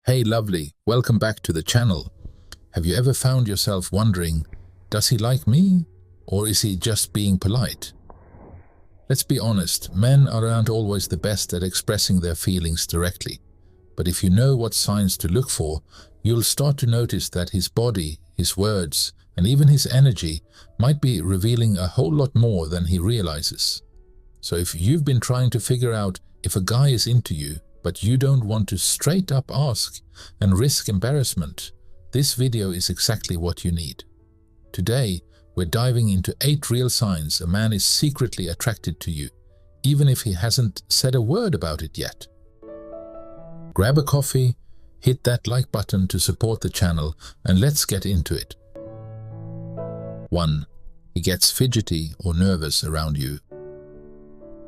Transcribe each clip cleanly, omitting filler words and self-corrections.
Hey lovely, welcome back to the channel. Have you ever found yourself wondering, does he like me or is he just being polite? Let's be honest, men aren't always the best at expressing their feelings directly. But if you know what signs to look for, you'll start to notice that his body, his words, and even his energy might be revealing a whole lot more than he realizes. So if you've been trying to figure out if a guy is into you, but you don't want to straight up ask and risk embarrassment, this video is exactly what you need. Today, we're diving into 8 real signs a man is secretly attracted to you, even if he hasn't said a word about it yet. Grab a coffee, hit that like button to support the channel, and let's get into it. 1. He gets fidgety or nervous around you.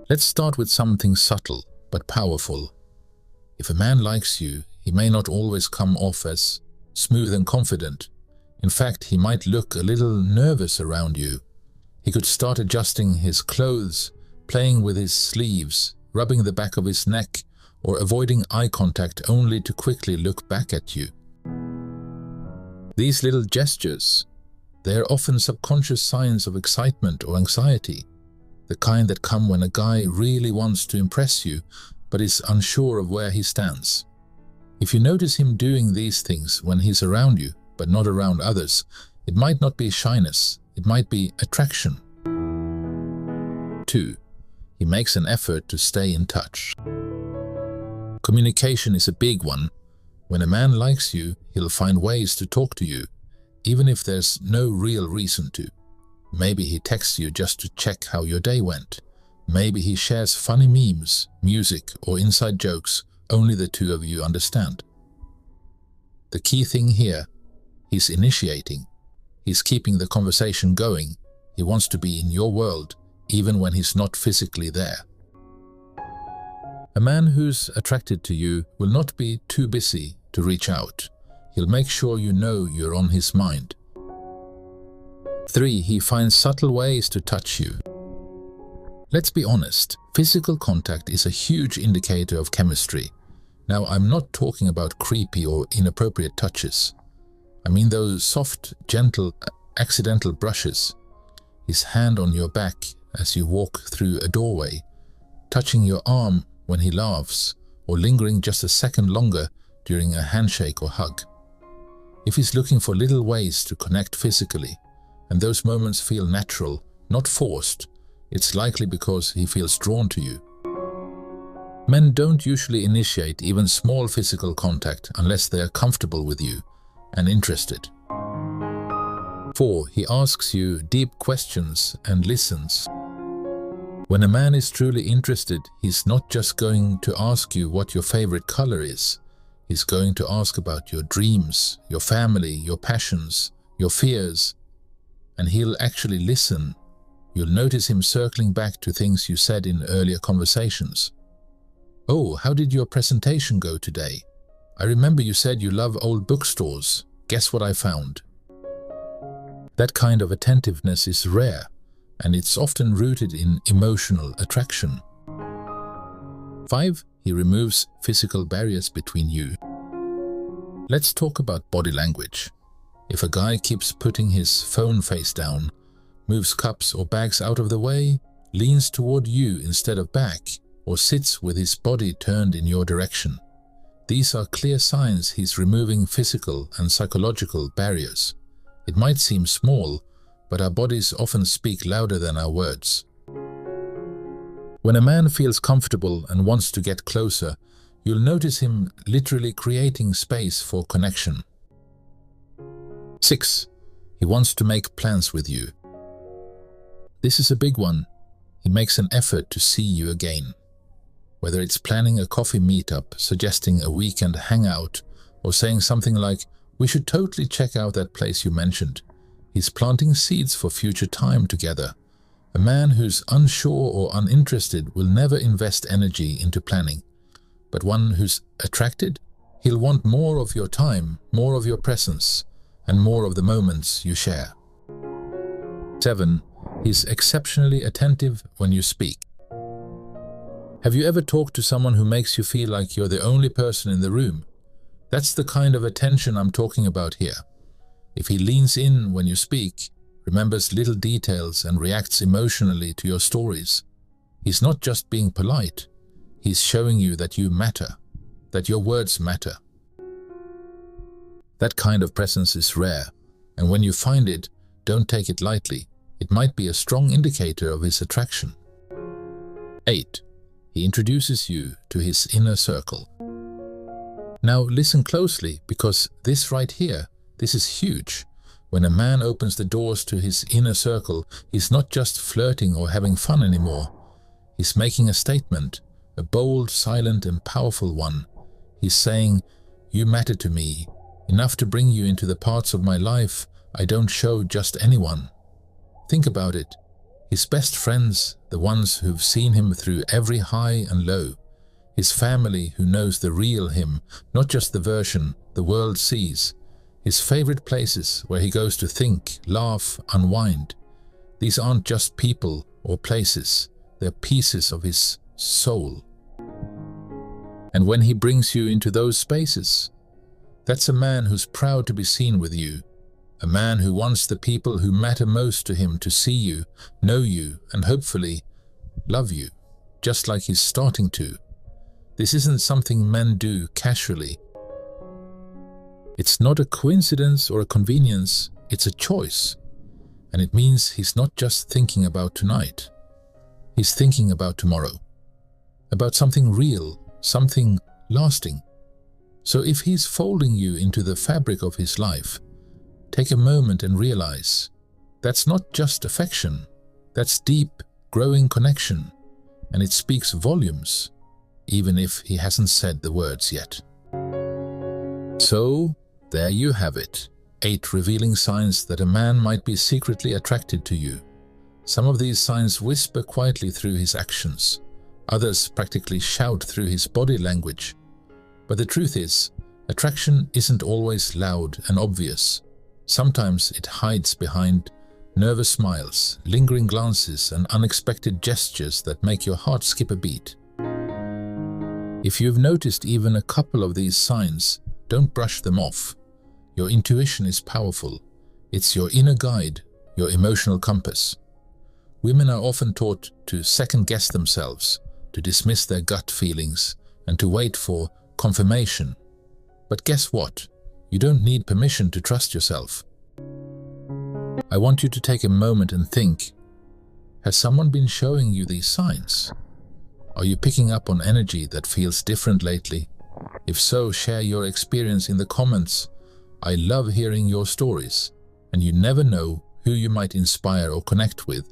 Let's start with something subtle but powerful. If a man likes you, he may not always come off as smooth and confident. In fact, he might look a little nervous around you. He could start adjusting his clothes, playing with his sleeves, rubbing the back of his neck, or avoiding eye contact only to quickly look back at you. These little gestures, they are often subconscious signs of excitement or anxiety, the kind that come when a guy really wants to impress you but is unsure of where he stands. If you notice him doing these things when he's around you, but not around others, it might not be shyness, it might be attraction. 2. He makes an effort to stay in touch. Communication is a big one. When a man likes you, he'll find ways to talk to you, even if there's no real reason to. Maybe he texts you just to check how your day went. Maybe he shares funny memes, music, or inside jokes only the two of you understand. The key thing here, he's initiating. He's keeping the conversation going. He wants to be in your world, even when he's not physically there. A man who's attracted to you will not be too busy to reach out. He'll make sure you know you're on his mind. 3. He finds subtle ways to touch you. Let's be honest, physical contact is a huge indicator of chemistry. Now, I'm not talking about creepy or inappropriate touches. I mean those soft, gentle, accidental brushes. His hand on your back as you walk through a doorway, touching your arm when he laughs, or lingering just a second longer during a handshake or hug. If he's looking for little ways to connect physically, and those moments feel natural, not forced, it's likely because he feels drawn to you. Men don't usually initiate even small physical contact unless they are comfortable with you and interested. 4. He asks you deep questions and listens. When a man is truly interested, he's not just going to ask you what your favorite color is. He's going to ask about your dreams, your family, your passions, your fears, and he'll actually listen. You'll notice him circling back to things you said in earlier conversations. Oh, how did your presentation go today? I remember you said you love old bookstores. Guess what I found? That kind of attentiveness is rare, and it's often rooted in emotional attraction. 5. He removes physical barriers between you. Let's talk about body language. If a guy keeps putting his phone face down, moves cups or bags out of the way, leans toward you instead of back, or sits with his body turned in your direction, these are clear signs he's removing physical and psychological barriers. It might seem small, but our bodies often speak louder than our words. When a man feels comfortable and wants to get closer, you'll notice him literally creating space for connection. 6. He wants to make plans with you. This is a big one. He makes an effort to see you again. Whether it's planning a coffee meetup, suggesting a weekend hangout, or saying something like, "We should totally check out that place you mentioned," he's planting seeds for future time together. A man who's unsure or uninterested will never invest energy into planning. But one who's attracted, he'll want more of your time, more of your presence, and more of the moments you share. 7. He's exceptionally attentive when you speak. Have you ever talked to someone who makes you feel like you're the only person in the room? That's the kind of attention I'm talking about here. If he leans in when you speak, remembers little details and reacts emotionally to your stories, he's not just being polite, he's showing you that you matter, that your words matter. That kind of presence is rare, and when you find it, don't take it lightly. It might be a strong indicator of his attraction. 8. He introduces you to his inner circle. Now listen closely, because this right here, this is huge. When a man opens the doors to his inner circle, he's not just flirting or having fun anymore. He's making a statement, a bold, silent and powerful one. He's saying, "You matter to me, enough to bring you into the parts of my life I don't show just anyone." Think about it. His best friends, the ones who've seen him through every high and low. His family who knows the real him, not just the version the world sees. His favorite places where he goes to think, laugh, unwind. These aren't just people or places, they're pieces of his soul. And when he brings you into those spaces, that's a man who's proud to be seen with you. A man who wants the people who matter most to him to see you, know you, and hopefully love you, just like he's starting to. This isn't something men do casually. It's not a coincidence or a convenience, it's a choice. And it means he's not just thinking about tonight. He's thinking about tomorrow. About something real, something lasting. So if he's folding you into the fabric of his life, take a moment and realize that's not just affection, that's deep, growing connection, and it speaks volumes, even if he hasn't said the words yet. So, there you have it, 8 revealing signs that a man might be secretly attracted to you. Some of these signs whisper quietly through his actions, others practically shout through his body language. But the truth is, attraction isn't always loud and obvious. Sometimes it hides behind nervous smiles, lingering glances, and unexpected gestures that make your heart skip a beat. If you've noticed even a couple of these signs, don't brush them off. Your intuition is powerful. It's your inner guide, your emotional compass. Women are often taught to second-guess themselves, to dismiss their gut feelings, and to wait for confirmation. But guess what? You don't need permission to trust yourself. I want you to take a moment and think, has someone been showing you these signs? Are you picking up on energy that feels different lately? If so, share your experience in the comments. I love hearing your stories, and you never know who you might inspire or connect with.